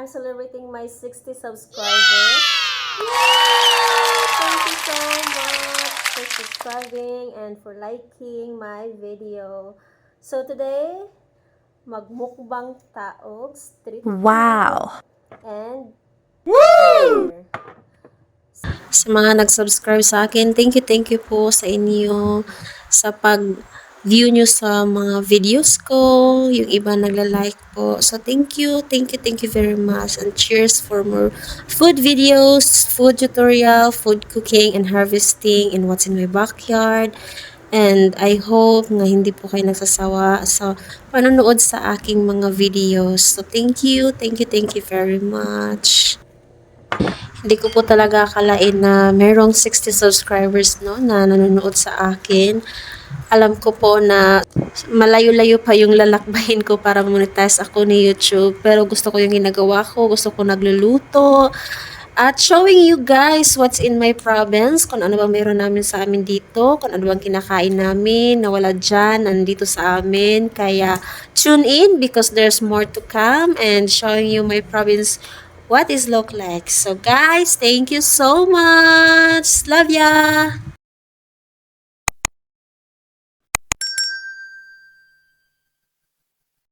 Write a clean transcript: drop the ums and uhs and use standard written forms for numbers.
I'm celebrating my 60 subscribers. Thank you so much for subscribing and for liking my video. So today, magmukbang taog, street Wow! food, and burger. Sa mga nag-subscribe sa akin, thank you po sa inyo sa pag-view nyo sa mga videos ko. Yung iba nagla-like po. So thank you very much. And cheers for more food videos, food tutorial, food cooking, and harvesting, and what's in my backyard. And I hope nga hindi po kayo nagsasawa sa panonood sa aking mga videos. So thank you very much. Hindi ko po talaga akalain na merong 60 subscribers no na nanonood sa akin. Alam ko po na malayo-layo pa yung lalakbayin ko para monetize ako ni YouTube. Pero gusto ko yung ginagawa ko. Gusto ko nagluluto. At showing you guys what's in my province. Kung ano ba meron namin sa amin dito. Kung ano bang kinakain namin. Na wala dyan. Nandito sa amin. Kaya tune in because there's more to come. And showing you my province what is look like. So guys, thank you so much. Love ya!